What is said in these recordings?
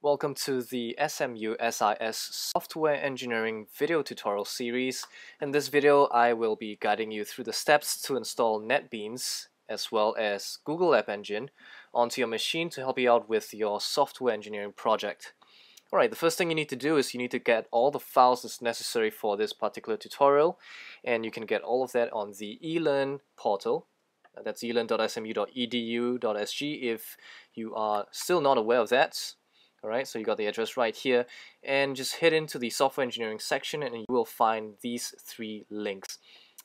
Welcome to the SMU SIS Software Engineering video tutorial series. In this video, I will be guiding you through the steps to install Netbeans as well as Google App Engine onto your machine to help you out with your software engineering project. Alright, the first thing you need to do is you need to get all the files that's necessary for this particular tutorial, and you can get all of that on the eLearn portal. That's elearn.smu.edu.sg if you are still not aware of that. Alright, so you got the address right here, and just head into the software engineering section and you will find these three links.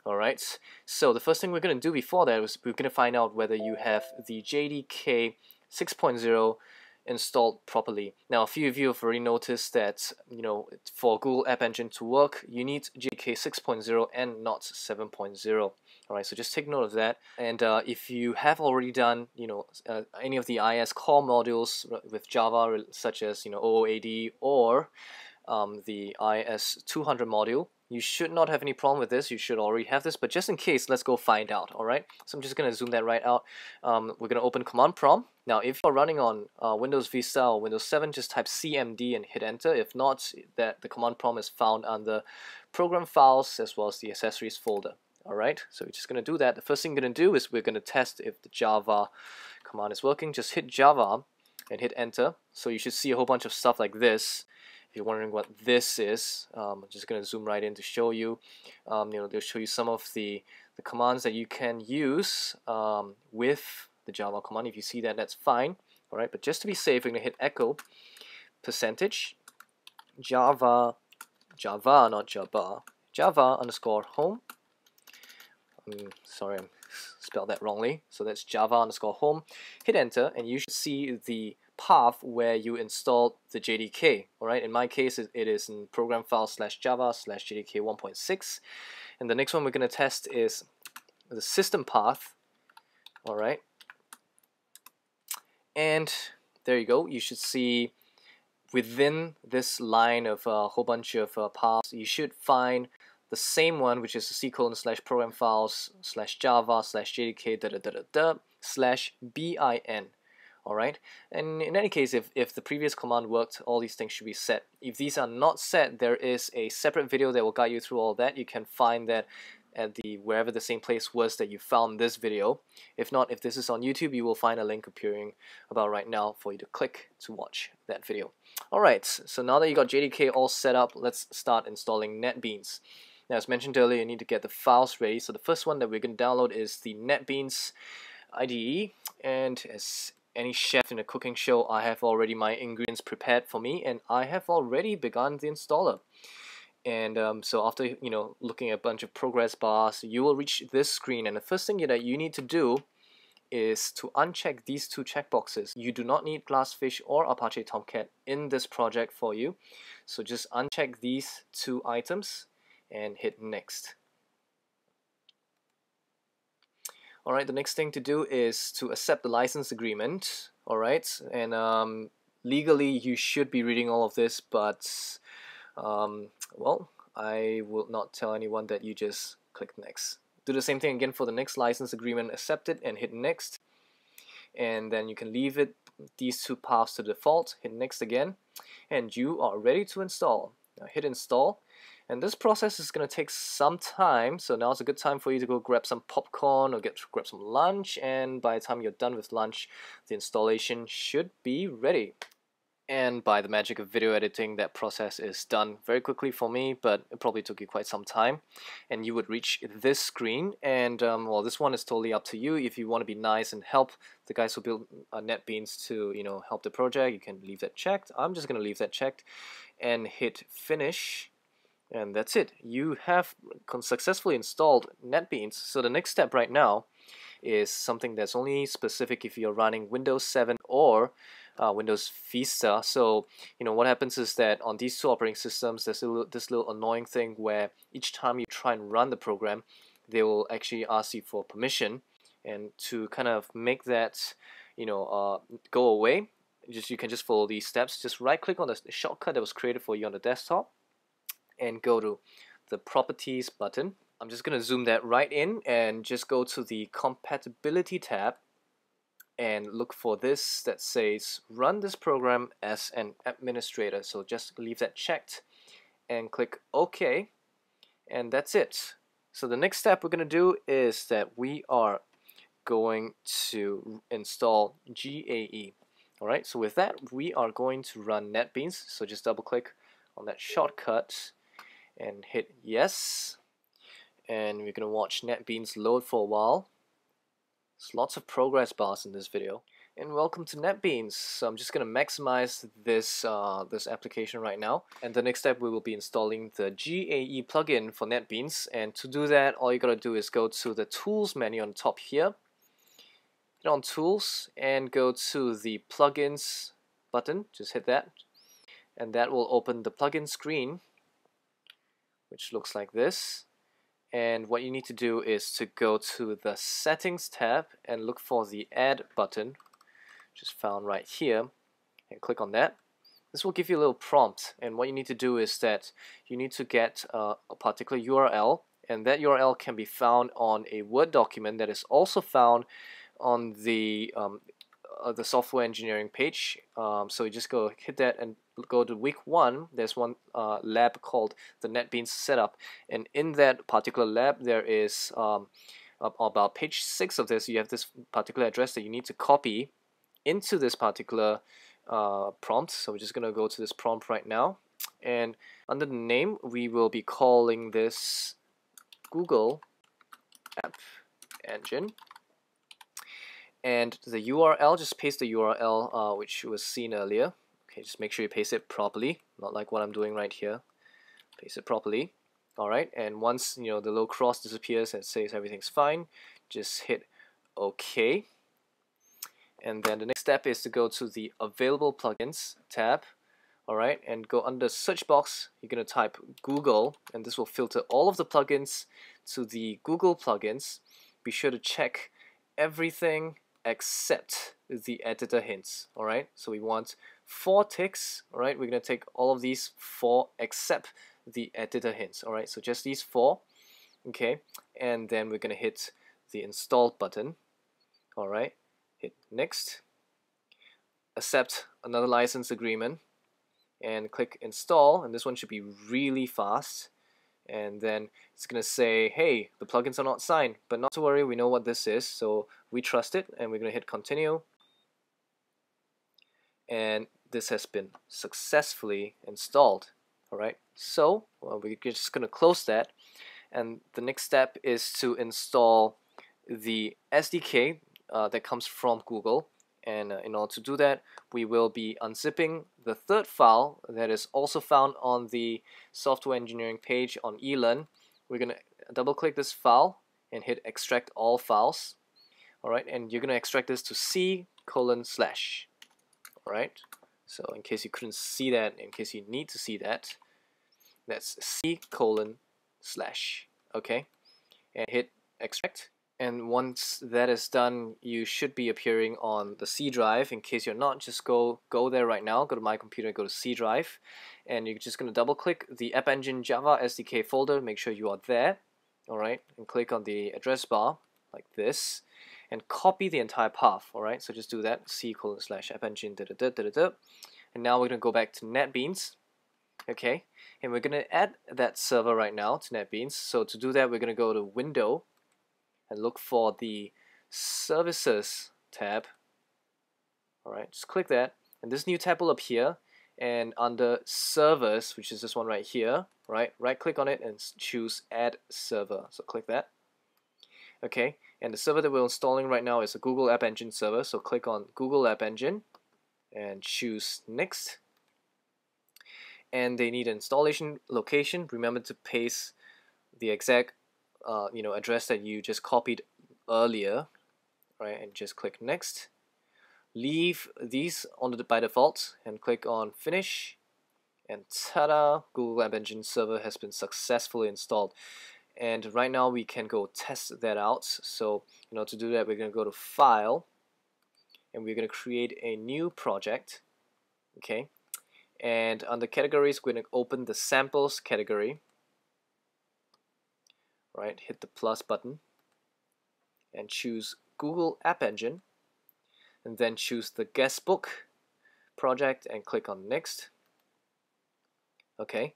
Alright, so the first thing we're going to do before that is we're going to find out whether you have the JDK 6.0 installed properly. Now, a few of you have already noticed that, for Google App Engine to work, you need JDK 6.0 and not 7.0. Alright, so just take note of that. And if you have already done, any of the IS core modules with Java, such as, OOAD or the IS200 module, you should not have any problem with this. You should already have this, but just in case, let's go find out. Alright, so I'm just going to zoom that right out. We're going to open Command Prompt. Now, if you're running on Windows Vista or Windows 7, just type CMD and hit enter. If not, the command prompt is found under Program Files as well as the Accessories folder. Alright, so we're just going to do that. The first thing we're going to do is we're going to test if the Java command is working. Just hit Java and hit enter. So you should see a whole bunch of stuff like this. If you're wondering what this is, I'm just going to zoom right in to show you. They'll show you some of the commands that you can use with the Java command. If you see that, that's fine. Alright, but just to be safe, we're going to hit echo percentage Java, not Java, Java underscore home. Sorry, I spelled that wrongly. So that's Java underscore home. Hit enter, and you should see the path where you installed the JDK. Alright, in my case, it is in program file /java/JDK 1.6. And the next one we're going to test is the system path. Alright, and there you go. You should see within this line of a whole bunch of paths, you should find the same one, which is /program files /java/jdk /bin. Alright, and in any case, if the previous command worked, all these things should be set. If these are not set, there is a separate video that will guide you through all that. You can find that at wherever the same place was that you found this video. If not, if this is on YouTube, you will find a link appearing about right now for you to click to watch that video. Alright, so now that you got JDK all set up, let's start installing Netbeans. Now, as mentioned earlier, you need to get the files ready. So the first one that we're going to download is the Netbeans IDE, and as any chef in a cooking show, I have already my ingredients prepared for me, and I have already begun the installer. And so after looking at a bunch of progress bars, you will reach this screen, and the first thing that you need to do is to uncheck these two checkboxes. You do not need Glassfish or Apache Tomcat in this project for you, so just uncheck these two items and hit next. Alright, the next thing to do is to accept the license agreement. Alright, and legally you should be reading all of this, but well, I will not tell anyone that you just click next. Do the same thing again for the next license agreement, accept it and hit next, and then you can leave these two paths to default, hit next again, and you are ready to install. Now hit install, and this process is going to take some time, so now's a good time for you to go grab some popcorn or grab some lunch, and by the time you're done with lunch, the installation should be ready. And by the magic of video editing, that process is done very quickly for me, but it probably took you quite some time. And you would reach this screen, and well, this one is totally up to you. If you want to be nice and help the guys who build Netbeans to help the project, you can leave that checked. I'm just going to leave that checked and hit finish. And that's it. You have successfully installed Netbeans. So the next step right now is something that's only specific if you're running Windows 7 or Windows Vista. So what happens is that on these two operating systems, there's this little annoying thing where each time you try and run the program, they will actually ask you for permission. And to kind of make that go away, you can just follow these steps. Just right click on the shortcut that was created for you on the desktop and go to the Properties button. I'm just going to zoom that right in and just go to the Compatibility tab and look for this that says run this program as an administrator. So just leave that checked and click OK, and that's it. So the next step we're going to do is that we are going to install GAE. Alright, so with that we are going to run Netbeans. So just double click on that shortcut and hit yes, and we're going to watch Netbeans load for a while. There's lots of progress bars in this video. And welcome to Netbeans. So I'm just going to maximize this this application right now. And the next step we will be installing the GAE plugin for Netbeans. And to do that, all you got to do is go to the Tools menu on the top here. Hit on Tools and go to the Plugins button. Just hit that. And that will open the plugin screen, which looks like this. And what you need to do is to go to the Settings tab and look for the Add button, which is found right here, and click on that. This will give you a little prompt, and what you need to do is that you need to get a particular URL, and that URL can be found on a Word document that is also found on the software engineering page. So you just go hit that and go to week 1. There's one lab called the Netbeans setup, and in that particular lab there is about page 6 of this. You have this particular address that you need to copy into this particular prompt. So we're just gonna go to this prompt right now, and under the name we will be calling this Google App Engine. And the URL, just paste the URL which was seen earlier. Okay, just make sure you paste it properly, not like what I'm doing right here. Paste it properly. Alright, and once the little cross disappears and says everything's fine, just hit OK. And then the next step is to go to the Available Plugins tab. Alright, and go under search box, you're going to type Google, and this will filter all of the plugins to the Google plugins. Be sure to check everything except the editor hints. Alright, so we want 4 ticks. Alright, we're going to take all of these 4 except the editor hints. Alright, so just these 4. Okay, and then we're going to hit the install button. Alright, hit next, accept another license agreement, and click install, and this one should be really fast. And then it's going to say, hey, the plugins are not signed, but not to worry, we know what this is, so we trust it, and we're going to hit continue. And this has been successfully installed. Alright, so we're just going to close that, and the next step is to install the SDK that comes from Google. And in order to do that, we will be unzipping the third file that is also found on the software engineering page on eLearn. We're going to double click this file and hit extract all files. Alright, and you're going to extract this to C:/. Alright, so in case you couldn't see that, in case you need to see that, that's C:/. Okay, and hit extract. And once that is done, you should be appearing on the C drive. In case you're not, just go there right now. Go to My Computer, go to C drive, and you're just going to double click the App Engine Java SDK folder. Make sure you are there. Alright, and click on the address bar like this, and copy the entire path. Alright, so just do that, C:/App Engine, and now we're going to go back to Netbeans. Okay, and we're going to add that server right now to Netbeans. So to do that, we're going to go to Window and look for the Services tab. Alright, just click that, and this new tab will appear, and under Servers, which is this one right here, right click on it and choose Add Server. So click that. Okay, and the server that we're installing right now is a Google App Engine server, so click on Google App Engine and choose Next. And they need an installation location. Remember to paste the exact address that you just copied earlier, right? And just click Next. Leave these on by default and click on Finish, and ta-da! Google App Engine server has been successfully installed. And right now we can go test that out. So to do that, we're going to go to File, and we're going to create a new project. Okay, and under Categories, we're going to open the Samples category. Right, hit the plus button and choose Google App Engine. and then choose the guestbook project and click on next. Okay,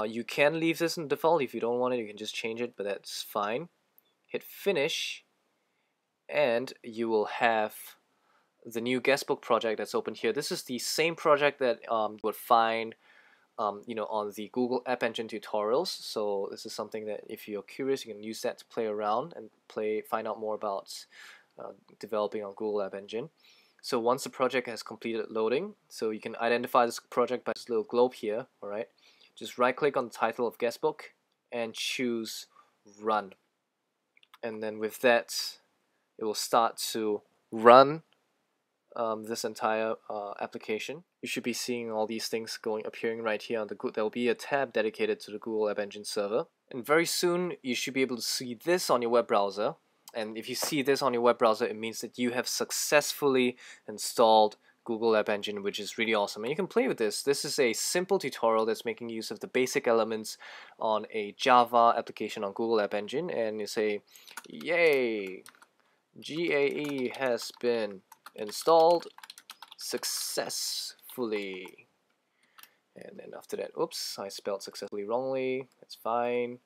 you can leave this in default. If you don't want it, you can just change it, but that's fine. Hit finish, and you will have the new guestbook project that's open here. This is the same project that you would find on the Google App Engine tutorials. So this is something that if you're curious, you can use that to play around and find out more about developing on Google App Engine. So once the project has completed loading, so you can identify this project by this little globe here. All right, just right click on the title of guestbook and choose run, and then with that it will start to run this entire application. You should be seeing all these things appearing right here on the There will be a tab dedicated to the Google App Engine server, and very soon you should be able to see this on your web browser. And if you see this on your web browser, it means that you have successfully installed Google App Engine, which is really awesome. And you can play with this. This is a simple tutorial that's making use of the basic elements on a Java application on Google App Engine, and you say, yay, GAE has been installed successfully. And then after that, oops, I spelled successfully wrongly. That's fine.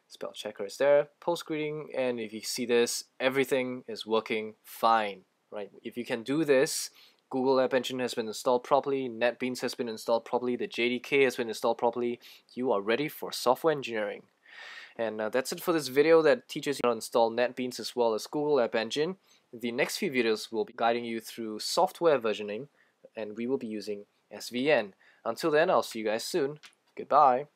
Spell checker is there. Post greeting, and if you see this, everything is working fine, right? If you can do this, Google App Engine has been installed properly, Netbeans has been installed properly, the JDK has been installed properly, you are ready for software engineering. And that's it for this video that teaches you how to install Netbeans as well as Google App Engine. The next few videos will be guiding you through software versioning, and we will be using SVN. Until then, I'll see you guys soon. Goodbye.